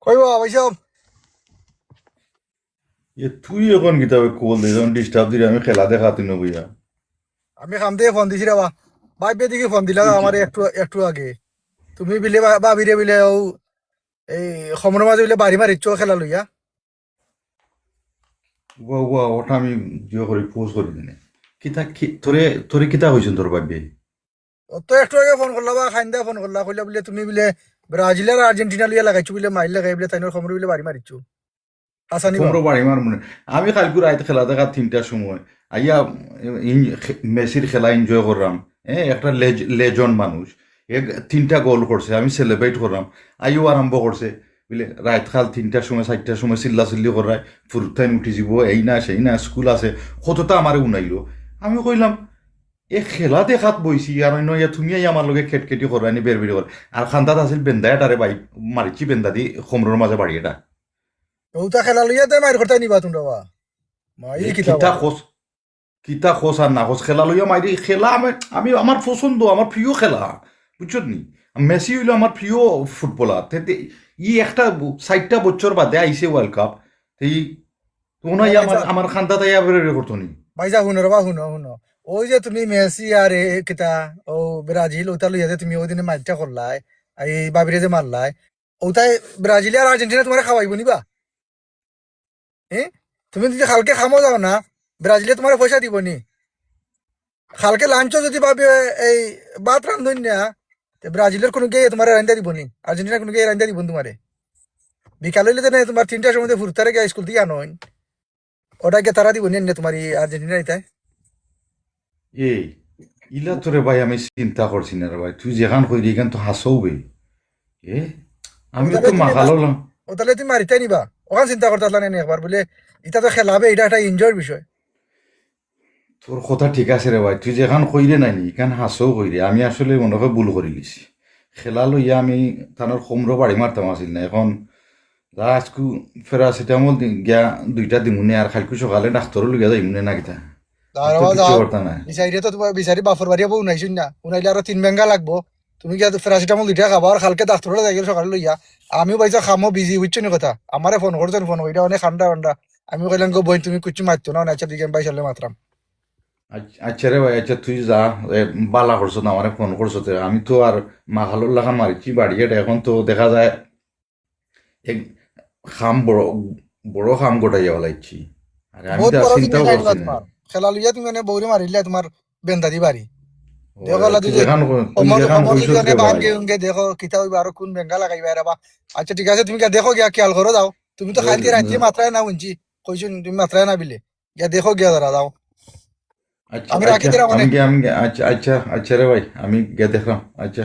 কইব ভাইসব তুই এখন কিতাবে কল দে যখন ডিস্টার্ব দিলে আমি খেলা দেখাতে নবইয়া। আমি খাম দিয়ে ফোন দিছি রে বা বাইবে দিকে ফোন দিলা তুই কি আমার একটু একটু আগে তুমি বিলে ভাবিরে বিলে ও এই সমরের মাঝে বিলে বাড়ি মারিচ্ছ খেলা লইয়া উয়া উয়া ওটা আমি জিও করি পোজ করি দিনে কিতা তোরে তোরে কিতা হয়েছেন তোর ভাববে ও তো একটু আগে ফোন করলা বা খাইন দিয়া ফোন করলা কইলা বলে তুমি বিলে ব্রাজিল আর আর্জেন্টিনা লইয়া লাগাইছো বিলে মাইল লাগাই বিলে তাইনোর সমর বিলে বাড়ি মারিচ্ছ হাসানি বা তোমরা বাড়ি মার মনে আমি কালকে রাইতে খেলা দেখা 3টার সময় আইয়া মেসির খেলা এনজয় করলাম। একটা লেজন্ড মানুষ 3টা গোল করছে আমি সেলিব্রেট করলাম। আইও আরম্ভ করছে বুঝলে রাত খাল 3টার সময় 4টার সময় চিল্লা চিল্লি করায় ফুরুতাইন উঠি যাব এই না সেই না স্কুল আছে কতটা আমারে উনাইলো। আমি কইলাম এ খেলা দেখাত বইছি আর অন্য ইয়া তুমি আমার লগে খেটখেটি করবা নি বের বের করে আর খান্দাত আছিল বেন্দা এটারে বাই মারিছি বেন্দা দি খমরের মাঝে বাড়ি এটা ওটা খেলা লইয়া তাই মাইর করতে নিবা তোমরা বা মাই কিতাবা কিতা খোঁজ কিতা খোঁজ আর না খোঁজ খেলা লইয়া মাইরি খেলা আমি আমি আমার পছন্দ আমার প্রিয় খেলা বুঝছো নি। মেসি হইলো আমার প্রিয় ফুটবলার তেতে একটা 60টা বছর বাদে আইসে ওয়ার্ল্ড কাপ এই তোমরা আমার আমার খান্দাত আইয়া বের করতো নি। ভাইজা শুনো রে বা শুনো শুনো ওই যে তুমি মেসি আর এ কিতা ও ব্রাজিল ওটা লইয়া যে তুমি ওই দিনে মাইরটা করলাই এই বাবিরে যে মারলাই ওটাই ব্রাজিল আর আর্জেন্টিনা তোমার খাওয়াইব নিবা হ্যাঁ তুমি যদি কালকে খামো যাও না ব্রাজিলে তোমার পয়সা দিব নি কালকে লাঞ্চও যদি ভাবে এই ভাত রান্ধুন না তে ব্রাজিলের কোনো গিয়ে তোমার রান্দা দিব নি আর্জেন্টিনার কোনো গিয়ে রান্দা দিব তোমারে বিকাল হইলে তো না তোমার 3টার সময় ফুরতারে গিয়ে স্কুল থেকে আনো ওটাকে তারা দিব নি তোমার এই আর্জেন্টিনা এটাই এই ইলা তোরে ভাই আমি চিন্তা করছি না রে ভাই তুই যেখান কইলি এখান তো হাসও বে এ আমিও ওটালে তো তুমি মাখালো না। ওটালে তুমি মারিতে নিবা ওখান চিন্তা করতে আসলা না একবার বলে এটা তো খেলাবে এটা একটা এনজয়ের বিষয় তোর কথা ঠিক আছে রে ভাই তুই যেখান কইরে নাইনি এখান হাসও কইরে আমি আসলে মনে হয় ভুল করে লিছি খেলা লইয়া আমি তানোর খমরো বাড়ি মারতাম আসিল না এখন যা আজকু ফেরাসিটামল গিয়া 2টা দিমুনে আর খালকু সকালে ডাক্তারও লইয়া যাইমুনে না কিতা আর তো দাঁড়াও কিছু যাও করতা না। বিচারি তো তোমার বিচারি বাফর বাড়িয়া বউ উনাইছুন না উনাইলে আরো 3 বেঙ্গা লাগবো তুমি কি প্যারাসিটামল 2টা খাবা আর কালকে ডাক্তারে যাই গেল সকালে লইয়া আমিও বাইসা খামো বিজি বুঝছো নি কথা আমারে ফোন করছেন ফোন ওইটা অনেক ঠান্ডা ঠান্ডা আমি কইলাম গো বই তুমি কুচু মারতো না আচ্ছা দিকে বাইসালে মাত্রাম আচ্ছা রে ভাই আচ্ছা তুই যা বালা করছো না আমার ফোন করছো তো আমি তো আর মাখালোর লাগান মারিছি বাড়ি এটা এখন তো দেখা যায় এক খাম বড় বড় খাম গোটাইয়া লাইছি আরে আমি বহুত তো আর বড় চিন্তাও জিনিস আইবা করছি না। তোমার খেলা লইয়া তুমি মানে বউরে মারিলে তোমার বেন্দা দি বাড়ি ও দেখো লা তুই যদি যেখান তুই সমর যেখান সমর কইছো যদি অনেক রে ভাই ভাঙ্গে উঙ্গে দেখো কিতা হইবা আরো কোন বেঙ্গা লাগাইবা এরা বা আচ্ছা ঠিক আছে তুমি গিয়া দেখো গিয়া খেয়াল করো যাও তুমি তো খাইতে রাঁধতে মাত্রায় না উঞ্চি কইছো তুমি মাত্রায় না বিলে গিয়া দেখো গিয়া দাঁড়া যাও আচ্ছা আমি রাখি আচ্ছা দিলাম আমি অনেক কি আমি আচ্ছা আচ্ছা আচ্ছা রে ভাই আমি গিয়ে দেখলাম আচ্ছা।